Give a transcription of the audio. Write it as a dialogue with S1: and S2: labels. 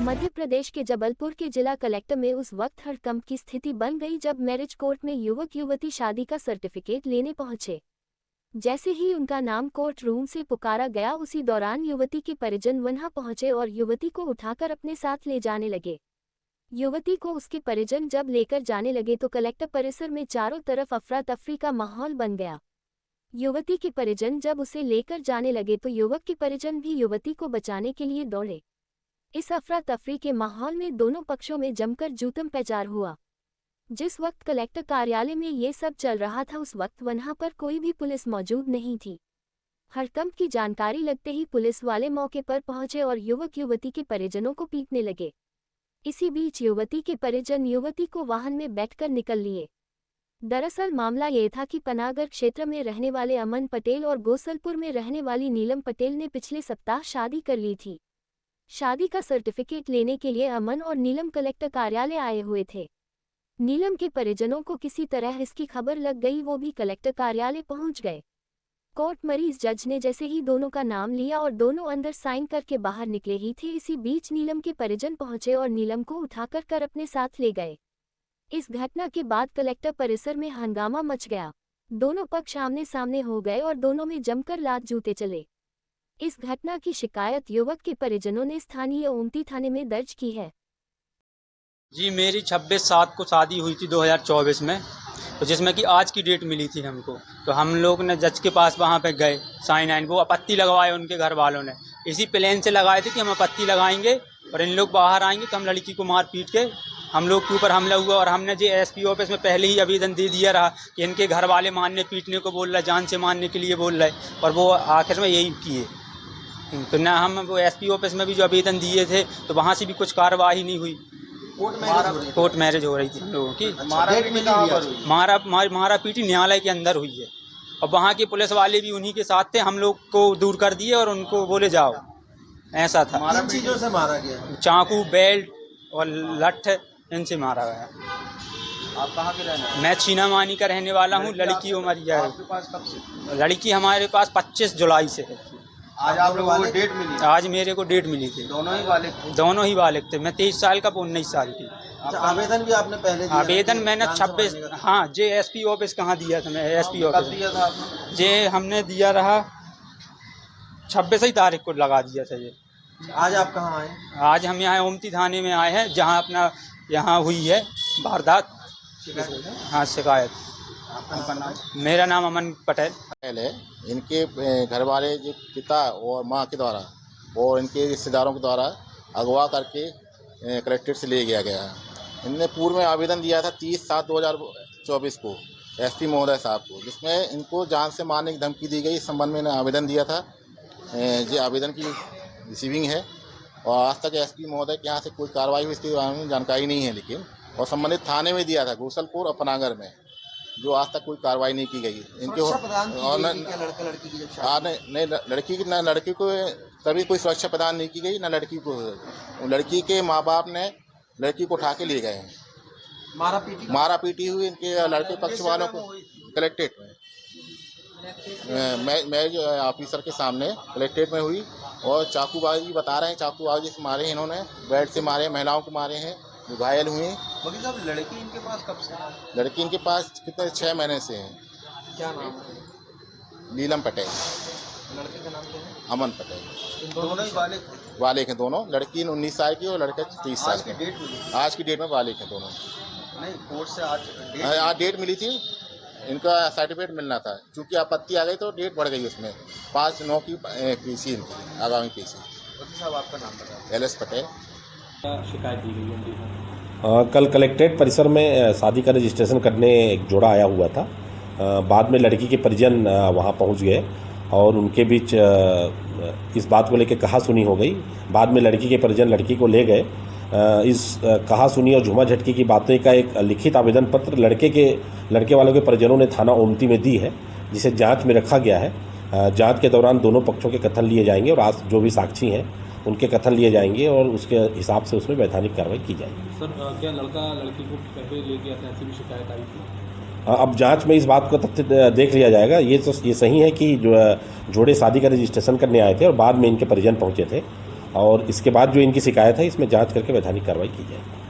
S1: मध्य प्रदेश के जबलपुर के जिला कलेक्टर में उस वक्त हड़कंप की स्थिति बन गई जब मैरिज कोर्ट में युवक युवती शादी का सर्टिफिकेट लेने पहुंचे। जैसे ही उनका नाम कोर्ट रूम से पुकारा गया, उसी दौरान युवती के परिजन वहां पहुंचे और युवती को उठाकर अपने साथ ले जाने लगे। युवती को उसके परिजन जब लेकर जाने लगे तो कलेक्टर परिसर में चारों तरफ अफरा तफरी का माहौल बन गया। युवती के परिजन जब उसे लेकर जाने लगे तो युवक के परिजन भी युवती को बचाने के लिए दौड़े। इस अफरा तफरी के माहौल में दोनों पक्षों में जमकर जूतम पैजार हुआ। जिस वक्त कलेक्टर कार्यालय में ये सब चल रहा था, उस वक्त वहां पर कोई भी पुलिस मौजूद नहीं थी। हड़कंप की जानकारी लगते ही पुलिस वाले मौके पर पहुंचे और युवक युवती के परिजनों को पीटने लगे। इसी बीच युवती के परिजन युवती को वाहन में बैठकर निकल लिए। दरअसल मामला ये था कि पनागर क्षेत्र में रहने वाले अमन पटेल और गोसलपुर में रहने वाली नीलम पटेल ने पिछले सप्ताह शादी कर ली थी। शादी का सर्टिफिकेट लेने के लिए अमन और नीलम कलेक्टर कार्यालय आए हुए थे। नीलम के परिजनों को किसी तरह इसकी खबर लग गई, वो भी कलेक्टर कार्यालय पहुंच गए। कोर्ट मरीज जज ने जैसे ही दोनों का नाम लिया और दोनों अंदर साइन करके बाहर निकले ही थे, इसी बीच नीलम के परिजन पहुंचे और नीलम को उठाकर अपने साथ ले गए। इस घटना के बाद कलेक्टर परिसर में हंगामा मच गया। दोनों पक्ष आमने सामने हो गए और दोनों में जमकर लात जूते चले। इस घटना की शिकायत युवक के परिजनों ने स्थानीय ओमती थाने में दर्ज की है।
S2: जी, मेरी 26/7 को शादी हुई थी 2024 में, तो जिसमें कि आज की डेट मिली थी हमको। तो हम लोग ने जज के पास वहाँ पे गए, साइन आइन, वो आपत्ति लगवाए उनके घर वालों ने। इसी प्लान से लगाए थे कि हम आपत्ति लगाएंगे और इन लोग बाहर आएंगे तो हम लड़की को मार पीट के हम लोग के ऊपर हमला हुआ। और हमने जो एसपी ऑफिस में पहले ही आवेदन दे दिया रहा कि इनके घर वाले मारने पीटने को बोल रहे, जान से मारने के लिए बोल रहे, और वो आखिर में यही किए। तो ना हम वो एसपी ऑफिस में भी जो आवेदन दिए थे तो वहाँ से भी कुछ कार्रवाई नहीं हुई। कोर्ट मैरिज हो रही थी हम लोगों की। मारा पीटी न्यायालय के अंदर हुई है और वहाँ के पुलिस वाले भी उन्हीं के साथ थे। हम लोग को दूर कर दिए और उनको बोले जाओ, ऐसा था।
S3: किन चीजों से मारा गया?
S2: चाकू, बेल्ट और लठ, इनसे मारा गया।
S3: आप कहाँ के रहने वाले?
S2: मैं छीनामानी का रहने वाला हूँ। लड़की हमारी है।
S3: आपके पास कब से?
S2: लड़की हमारे पास 25 जुलाई से है।
S3: आज आप लोगों को डेट मिली?
S2: आज मेरे को डेट मिली थी।
S3: दोनों ही बालिग थे?
S2: दोनों ही बालिग थे। मैं 23 साल का, वो 19 साल की।
S3: आवेदन भी आपने पहले दिया?
S2: आवेदन मैंने 26, हाँ, जे एसपी ऑफिस कहाँ दिया था मैं? एसपी ऑफिस
S3: कब दिया था आपने?
S2: जे हमने दिया रहा 26 ही तारीख को लगा दिया था ये।
S3: आज आप कहाँ आए?
S2: आज हम यहाँ ओमती थाने में आए हैं, जहाँ अपना यहाँ हुई है वारदात। हाँ, शिकायत।
S3: आपका नाम?
S2: मेरा नाम अमन पटेल
S4: है। इनके घर वाले जो पिता और माँ के द्वारा और इनके रिश्तेदारों के द्वारा अगवा करके कलेक्ट्रेट से ले गया गया है। इनने पूर्व में आवेदन दिया था 30/7/2024 को एसपी महोदय साहब को, जिसमें इनको जान से मारने की धमकी दी गई। इस संबंध में इन्हें आवेदन दिया था। ये आवेदन की रिसीविंग है और आज तक एसपी महोदय के यहाँ से कोई कार्रवाई हुई इसके बारे में जानकारी नहीं है। लेकिन और संबंधित थाने में दिया था, गोसलपुर और पनागर में, जो आज तक कोई कार्रवाई नहीं की गई इनके। और नहीं, लड़की की, न लड़की को तभी कोई सुरक्षा प्रदान नहीं की गई, न लड़की को। लड़की के माँ बाप ने लड़की को उठा के ले गए हैं। मारा पीटी हुई इनके लड़के पक्ष वालों को कलेक्ट्रेट में, मैरिज ऑफिसर के सामने कलेक्ट्रेट में हुई। और चाकूबाजी बता रहे हैं, चाकूबाजी से मारे हैं इन्होंने, बेल्ट से मारे, महिलाओं को मारे हैं, घायल हुए।
S3: वकील साहब, लड़की इनके पास कब से?
S4: लड़की इनके पास कितने 6 महीने से हैं।
S3: क्या नाम है?
S4: नीलम पटेल।
S3: लड़के का नाम क्या है?
S4: अमन पटेल।
S3: दोनों ही बालिग थे?
S4: बालिग हैं दोनों। लड़की 19 साल की और लड़का 30 साल
S3: आज की
S4: का।
S3: डेट मिली?
S4: आज की डेट में बालिग हैं दोनों।
S3: नहीं, कोर्ट से आज
S4: डेट मिली थी। इनका सर्टिफिकेट मिलना था, चूँकि आपत्ति आ गई तो डेट बढ़ गई उसमें। 5/9 की पीसी इनकी, आगामी पीसी।
S3: वकील साहब, आपका नाम बताएं।
S4: LS पटेल।
S2: शिकायत दी गई है।
S5: कल कलेक्ट्रेट परिसर में शादी का रजिस्ट्रेशन करने एक जोड़ा आया हुआ था। बाद में लड़की के परिजन वहां पहुंच गए और उनके बीच इस बात को लेकर कहा सुनी हो गई। बाद में लड़की के परिजन लड़की को ले गए। इस कहा सुनी और झूमा झटकी की बातें का एक लिखित आवेदन पत्र लड़के वालों के परिजनों ने थाना ओमती में दी है, जिसे जांच में रखा गया है। जांच के दौरान दोनों पक्षों के कथन लिए जाएंगे और आज जो भी साक्षी हैं उनके कथन लिए जाएंगे और उसके हिसाब से उसमें वैधानिक कार्रवाई की जाएगी।
S6: सर, क्या लड़का लड़की को पहले ले गया था, ऐसी भी शिकायत आई थी?
S5: अब जांच में इस बात को तथ्य देख लिया जाएगा। ये सही है कि जो जोड़े शादी का रजिस्ट्रेशन करने आए थे और बाद में इनके परिजन पहुंचे थे और इसके बाद जो इनकी शिकायत है इसमें जांच करके वैधानिक कार्रवाई की जाएगी।